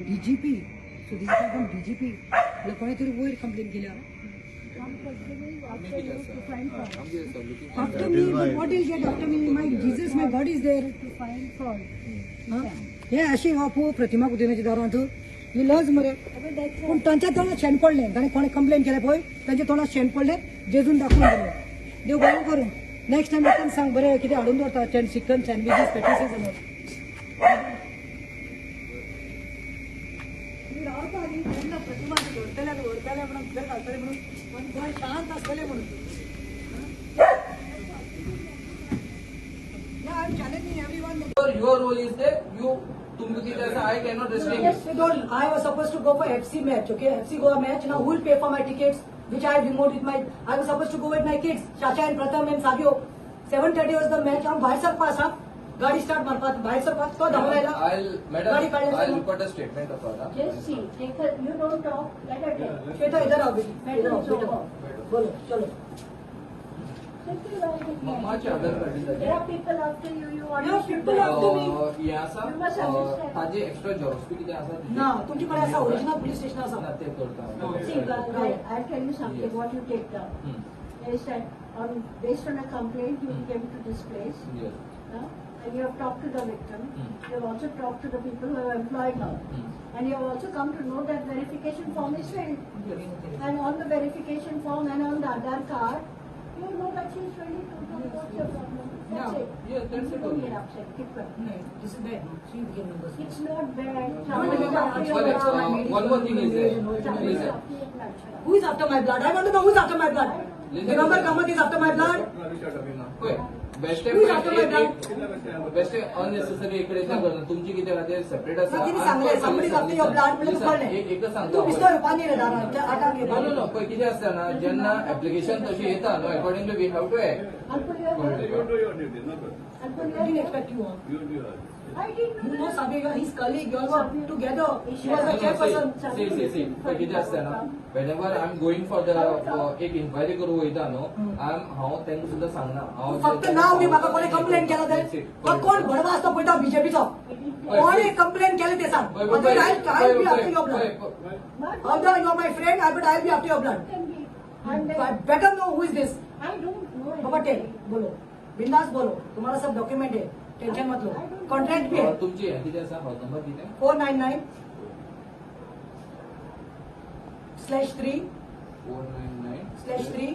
DGP so this is from DGP मला कोणीतरी वयर कंप्लेंट केल्या after me but what is yet after me my Jesus my God is there to find fault हे अशी वापू प्रतिमा कुटिन्योची दारांत ही लज मरे पण तांच्या तोंडात शेण पडले ताणें कोणी कंप्लेंट केले पळय तांच्या तोंडात शेण पडले जेजून दाखवून दिले देव बरें करूं नेक्स्ट टायम येताना सांग बरें कितें हाडून दवरता चिकन सँडविचीस पॅटिसीस प्रतिमा दवरतले म्हणून भितर घालतले म्हणून पण गोंय शांत आसतलें म्हणून I'm challenging everyone. Your role is that you tumki jaisa I cannot restrain Yes, they don't. I was supposed to go for FC match, okay? FC Goa match. Now who will pay for my tickets, which I removed with my. I was supposed to go with my kids, Chacha and Pratham and Savio. 7:30 was the match. हम बाहर सब पास आप गाड़ी start मार पाते बाहर सब पास तो धमलायला. I'll report a statement of that. Just see, take her. You don't talk. Let her talk. बेटा इधर आओ बेटा. बोलो चलो. There are people after you. You want No, people after me. Yeah, sir. You must understand. ताजे extra jobs भी किती असतात? ना तुमच्याकडे असा ओरिजिनल पोलीस स्टेशन असा. ते करता. See, I'll tell you something. What you take down is that based on a complaint you came to this place. Yes. And you have talked to the victim. You have also talked to the people who have employed her. And you have also come to know that verification form is filled. And on the verification form and on the Aadhar card, you know that she is ready to do what's your problem. That's it. Yes, that's it. Don't get upset. Keep quiet. No, this is bad. See the numbers. It's not bad. One more thing is there. Listen. Who is after my blood? I want to know who is after my blood. Remember, Kamath is after my blood. Best unnecessary इकडे तुमची किती राहते separate एकच सांगता किती असतं ना ज्यांना ऍप्लिकेशन तशी येतात no accordingly we have to I didn't know that. Sabiga, his colleague, you all were together. She was a chairperson. See. किती असतं ना whenever I'm going for the एक इन्क्वायरी करू वयता नो हांव त्यांना सुद्धा सांगना फक्त नाव मी म्हाका कोणी कंप्लेंट केला तर पण कोण भडवा असतो पळयता बीजेपीचो कोणी कंप्लेंट केले ते सांग I'll be after your blood. Although you are my friend, I'll be after your blood. But better know who is this. I don't know. बाबा टेल बोलो बिंदास बोलो तुम्हारा सब डॉक्यूमेंट है टेंशन मत लो कॉन्ट्रैक्ट भी है तुमची किती असा हाऊस नंबर किती 499/3 499/3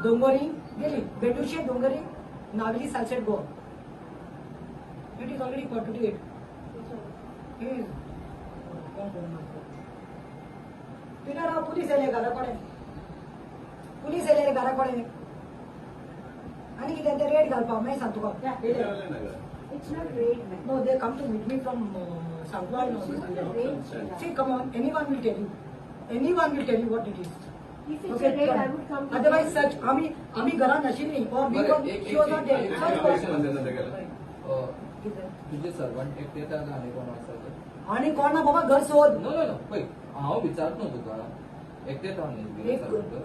डोंगरी गेली बेटुशे डोंगरी नावली Salcete Goa. It is already 48. पिनाराव पुलिस येले घराकडे पुलिस येले घराकडे आणि किती ते रेड घालपा मागीर सांग तुका It's not raid, man. No, they come to meet me from Southwell. See, come on, anyone will tell you. Anyone will tell you what it is. If it's a raid, I would come to Otherwise, such आम्ही घरात नशिल्ली or we were she was not there. तुझे servant एकटे येतात आणि कोण असतात आणि कोण ना बाबा घर शोध. नो पै हांव विचारत न्हू तुका एकटे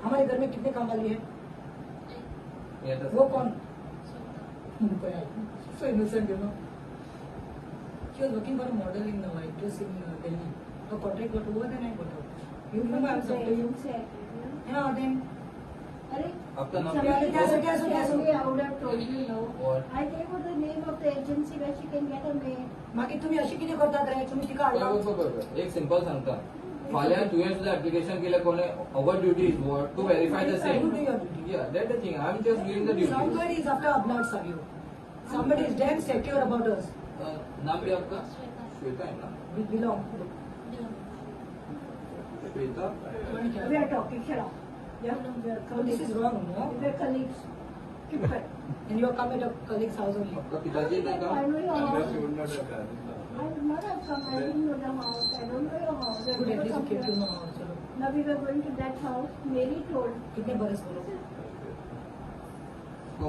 हमारे घर में कितने काम वाली है वो कौन so innocent, you know. She was working for a model in actress in Delhi. Her contract got over, then I got out. You remember I was after you? Yeah, then. आपका नाम Actually, I would have told you no. What? I gave her the name of the agency where she can get a maid. बाकी तुम्ही अशी किती करतात रे तुम्ही तिका बरोबर एक सिंपल सांगता फाल्यां तुवें सुद्धा एप्लिकेशन केलें कोणे our duty is what to verify the same या that the thing I am just giving the duty somebody is after our blood, Savio. Somebody is damn secure about us. नाम भी आपका श्वेता है ना We belong. Shweta We are talking. Shut up. Yeah, we are So colleagues. this is wrong, no? We are colleagues. Keep quiet. And you are coming to colleague's house only. आपका पिताजी का I काम know your house. I would not have come. I didn't know the house. I don't know your house. I Good, at never least come you came to here. know our chalo. Now we were going to that house. Mary told. कितने बरस बोलो?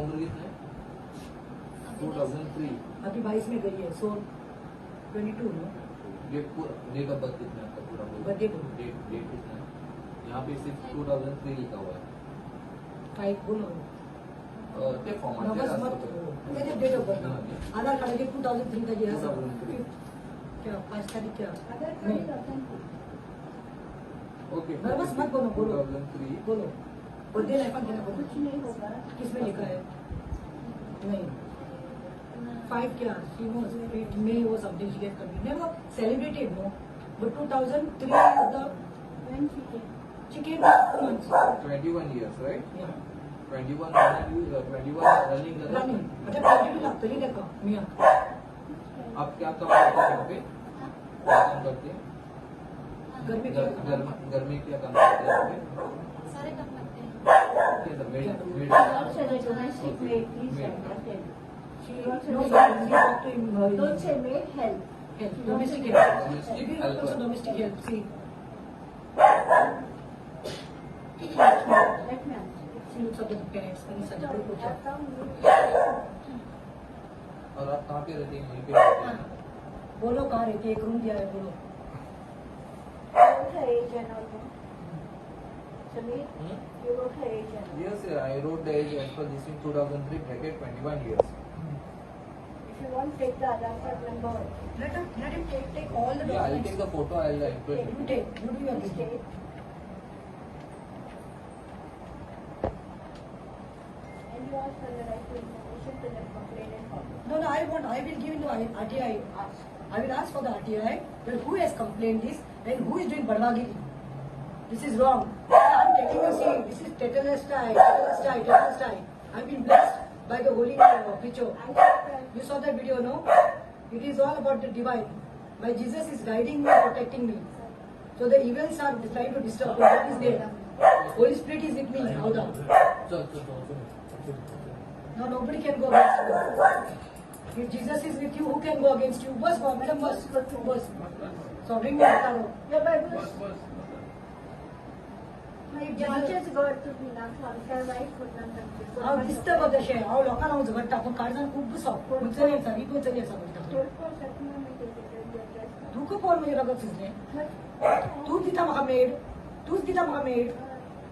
उम्र कितने 2003 अभी 22 में गई है, so 22 no. Date of birth कितना है आपका पूरा Birthday को. डेट कितना है यहाँ पे सिर्फ 2003 लिखा हुआ है 5 बोलो. ते फॉर्म नवस मत. त्याचे date of birth. Aadhaar card के 2003 का जे है सब. क्या 5 तारीख क्या Aadhar card नहीं is authentic. Okay. नर्वस मत बोलो, बोलो 2003. बोलो बर्थडे लाइफ देना बोलो कुछ नहीं होगा. किसमें लिखा है नहीं 5 क्या she was it May or something she gets confused never celebrated no but 2003 is the When she came. she came 2 months 21 years, right? yeah 21 running, 21 running. running अच्छा 22 लागतो ही देखो मियां आप क्या काम करते हैं यहाँ पे? क्या काम करते हैं? गर्मी गर्मी क्या काम करते हैं यहाँ पे? सारे काम करते हैं। क्या था? Made Also the domestic maid, please understand. She also no don't don't say maid help. domestic help Domestic also helper. domestic help see Let me answer. see looks of the parents very sad और आप कहाँ पे रहते हैं? यहीं पे रहते हैं? बोलो कहाँ रहती है एक रूम दिया है बोलो Wrote her age and all that. Sameer, Hmm? you wrote her age and all. Yes, sir. I wrote the age as per this in 2003, bracket 21 years. If you want, take the Aadhar card number. let him take all the Yeah, I'll documents take the photo. I'll include you it. take you do your Please business take. And you ask for the right to information to the complainant form. no I will give you RTI I will ask for the RTI that who has complained this and who is doing badwagiri this is wrong I am telling you see this is tetanus tie I've been blessed by the holy picture And subscribe. you saw that video no it is all about the divine my Jesus is guiding me protecting me so the evils are trying to disturb but what is there Holy Spirit is with me Aadhar. No, nobody can go against you. If Jesus is with you, who can go against you? Bus, madam, bus. So ring me, bata do. Yeah, but If the Jesus, teachers got to be not on their right foot number. how disturb of the share, how local house, but tapo cards खूप बसव. मुझसे नहीं sir, eco चलिए सब बोलता. तू को कौन मुझे रगत सुझने? तू दिता महा maid, तूच दिता महा maid,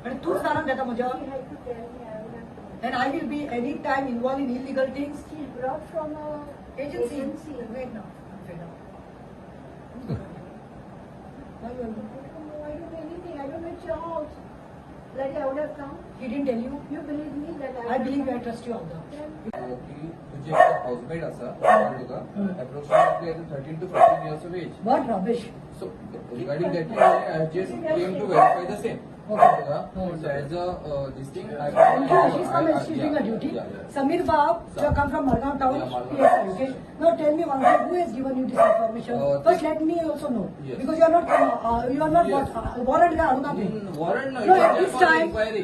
आणि तूच दारात देता मुझे. And I will be any time involved in illegal things. She's brought from a Agency. agency. Wait now. Why you are- I don't know anything. I don't know it's your house. Like I would have come. He didn't tell you. You believe me that I believe I trust you, Aadhar. तुझे housemate असा तुका approximately 13 to 14 years of age. What rubbish. So regarding that, I have just came to verify the same. Okay. So as a this thing, I She's from she's doing a duty. Sameer Baab, you have come from Margam town. Yeah, Margam. Yes, okay. Now tell me one thing. Who has given you this information? First, let me also know. Yes. Because you are not Yes. what warrant ka anuka pe. Warrant no, No, it at is this just for time, inquiry.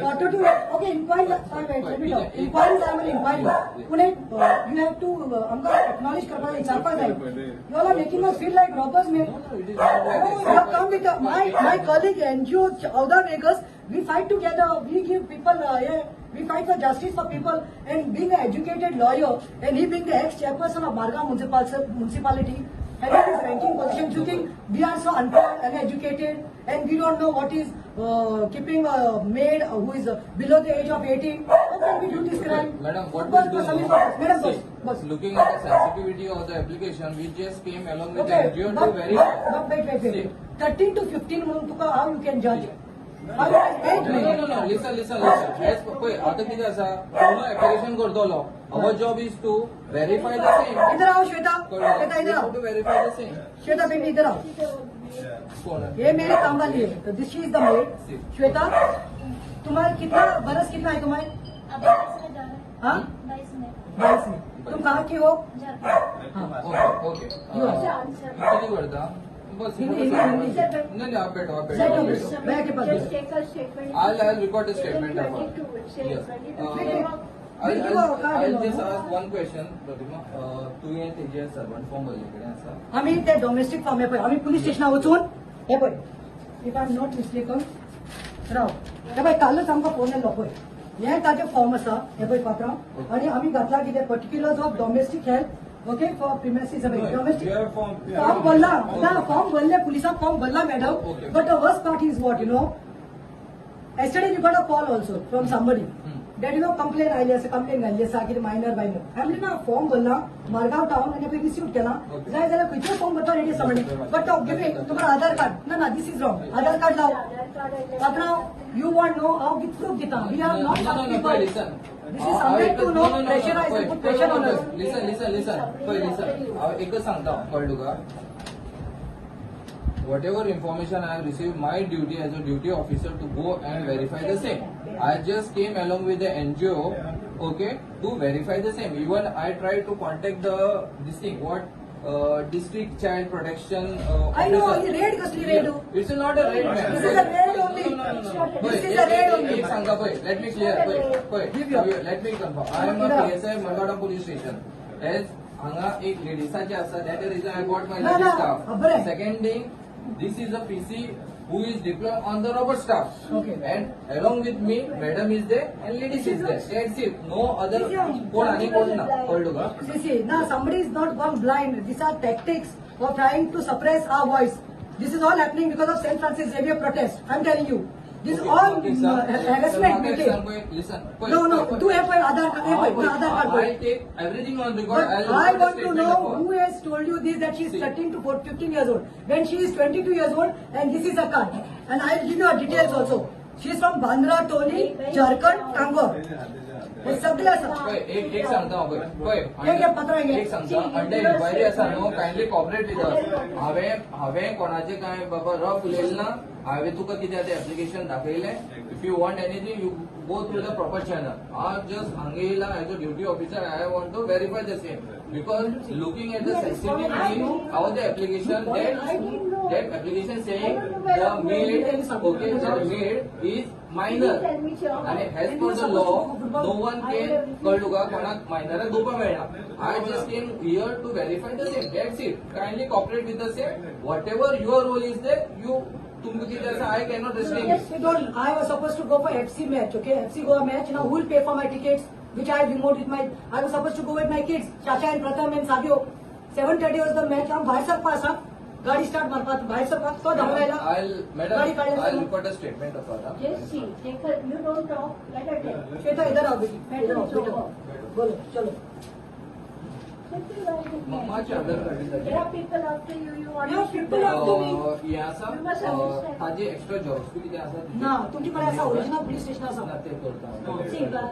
okay, inquiry, wait, let me talk. Yeah, Inquiry is an inquiry. Yes. Pune, you have to, acknowledge karpa ichapa hai. You all are making us feel like robbers, man. No, it is not like Oh, you have come with my colleague NGO Aadhar Vegas. We fight together. We give people. We fight for justice for people. And being an educated lawyer, and he being the ex-chairperson of Margam municipality, and in his ranking position, you think we are so unfair, uneducated, and we don't know what is keeping a maid who is below the age of 18. How can we do this crime? Madam, what Bus, we do Sameer, now, Madam, see, bus. looking at the sensitivity of the application, we just came along with the Okay, NGO to but verify. wait. See. 13 to 15 months, how you can judge? How you can wait, No, listen. As poi आता किती असा पूर्ण application करतलो. Our job is to verify the same. इधर आओ श्वेता श्वेता इधर आओ To verify the same. Shweta बेटी इधर आओ कौन है? ये मेरे काम वाली है तो this is the made Shweta तुम्हारा कितना बरस कितना है तुम्हारे अभी 22 में जा रहा है। हाँ 22 में 22 में तुम कहाँ की हो झारखंड। हाँ Okay. You are. किती करता? बस हिंदी. नहीं आप बैठो Sit down. मैं के पास Just take a statement. I'll record a statement of her. 22, it says Yes. 22. I'll just ask one question, Pratima. तू ये तेजे सर्वंट फॉर्म भरलेकडे असा. आम्ही ते डोमेस्टिक फॉर्म आहे पळय आम्ही पोलीस स्टेशनार वचून हे पळय if I am not mistaken राव हे पळय कालच आमकां फोन येयलो पळय हे ताजे फॉर्म आसा हे पळय पात्रांव आणि आम्ही घातला कितें particulars of domestic health okay for premises domestic form भरला ना फॉर्म भरले पुलिसांक फॉर्म भरला madam but the worst part is what you know yesterday we got a call also from somebody daddy no complaint आयली आसा complaint घाल्ली आसा कितें मायनर बायनर हांवें ना फॉर्म भरला मारगांव टाउन आनी पळय रिसीव केला जाय जाल्यार खंयचो फॉर्म भरता रेडी आसा म्हणे बट गिव मी तुमकां आधार कार्ड ना this is wrong Aadhaar card लाव पात्रांव यू वॉन्ट नो हांव कितें प्रूफ दिता we are not such people this is something to no pressurise put pressure on us listen हांव एकच सांगता कळ्ळें तुका whatever information I have received, my duty as a duty officer to go and verify the same. I just came along with the NGO, okay, to verify the same. Even I tried to contact this thing, district child protection I know, officer. raid कसली raid It's not a raid, man. This is a raid only. This is a raid only. एक सांगा पळय, let me clear, let me confirm. I am a PSI Mandawam police station. As हांगा एक लेडीसाचे आसा, that is reason I got my lady staff. Second thing, this is a PC who is deployed on the robber staff. Okay. And along with me, madam is there and ladies is there. That's it. No other. कोण आणि कोण ना. कळलं का? See, now somebody is not gone blind. These are tactics for trying to suppress our voice. This is all happening because of St. Francis Xavier protest. I'm telling you. This is all harassment. Listen. No. Do have my Aadhar card. Aadhar card. I'll take everything on record. But I want to know who has told you this, that she is 13 to 15 years old. When she is 22 years old and this is a card. And I'll give you her details also. She is from Bandra, Toli, Jharkhand, Kangor. हे सगळे आसा एक सांगता पळय एक सांगता under inquiry आसा न्हू कायंडली cooperate with us हांवें कोणाचे काय बाबा रफ उलयले ना हांवें तुका कितें आतां एप्लिकेशन दाखयलें if you want anything you go through the proper channel हांव जस्ट हांगा येयला as a duty officer I want to verify the same because looking at the sensitivity how the application that application saying the maid is minor and as per the law no one can कळलं तुका कोणाक मायनराक घेवपाक मेळना I just came here to verify the same that's it kindly cooperate with the same whatever your role is there you तुमकां कितें आसा I cannot restrain I was supposed to go for FC match, okay? FC Goa match. Now who will pay for my tickets? Which I have removed with my. I was supposed to go with my kids, Chacha and Pratham and Savio. 7:30 was the match. हम बाहर सब पास गाड़ी start मारपात बाहेर सब तो धावलेला I'll report a statement of that. Yes, see, take her, you don't talk, let her tell. Shweta इधर आओ बेटी इधर आओ बोलो चलो मम्माचे आधार card There are people after you, you want Yeah, people after me. हे आसा You must understand. ताजे extra jobs कितें आसा ना तुमचे कडेन आसा ओरिजिनल पुलिस स्टेशन आसा ना ते करता See, but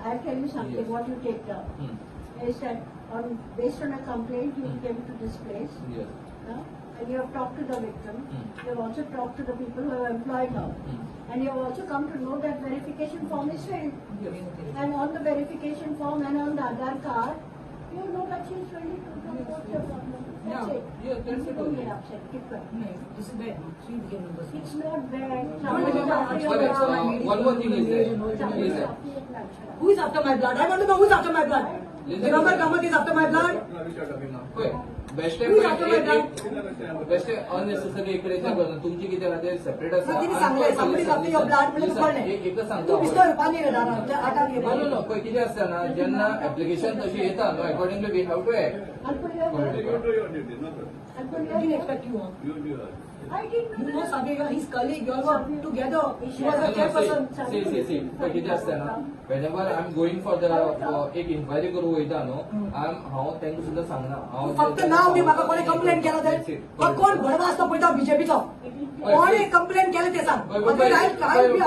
I'll tell you something, Yes. what you take down. Is that based on a complaint, you came to this place, Yes. and you have talked to the victim. You have also talked to the people who have employed her. And you have also come to know that verification form is filled. And on the verification form and on the Aadhar card, you know that she is 22. What's your problem? That's it. Yes, that's You it. don't get upset. Keep quiet. This is bad. She became number It's not bad. No, Somebody is after your But blood. one more thing is there. Somebody is Listen. after your blood. Shut up. Who is after my blood? I want to know who is after my blood. Remember Kamat is after my blood. Best Who is after my blood? Best unnecessary इकडे तुमची किती राहते separate ना तिने सांगले somebody is after your blood म्हणजे तू कळले. एकच सांगता तू पिस्तूल पाणी रे दारा आटा घे पाणी. नो पळय कितें आसता ना जेन्ना एप्लिकेशन तशी येता no accordingly we have to act I'll put your I'll put I didn't your expect you. I didn't You know know that. Sabiga, his colleague, you all were together. She was a chairperson. सी पळय कितें आसता ना whenever I am going for the एक inquiry करूंक वयता न्हू हांव तांकां सुद्दां सांगना हांव फक्त नाव मी म्हाका कोणी कंप्लेंट केला तर मग कोण भडवा असतो पळयता बीजेपीचो कोणी कंप्लेंट केले ते सांग I will be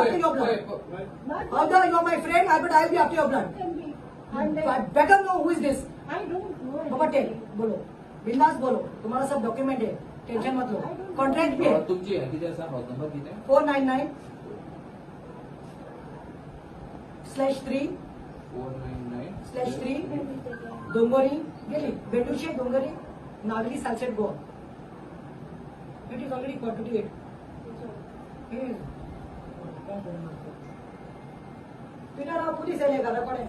after your blood. Although you are my friend, I will be after your blood. Can be. And I better know who is this. I don't know. बाबा टेल बोलो बिंदास बोलो तुम्हारा सब document है tension मत लो contract भी है तुमची कितें आसा हाऊस नंबर कितें 499/3 499/3 डोंगरी गेली बेटूशे डोंगरी नागरी Salcete Goa it is already 48 पिनाराव पुलिस एरिया घरा पड़े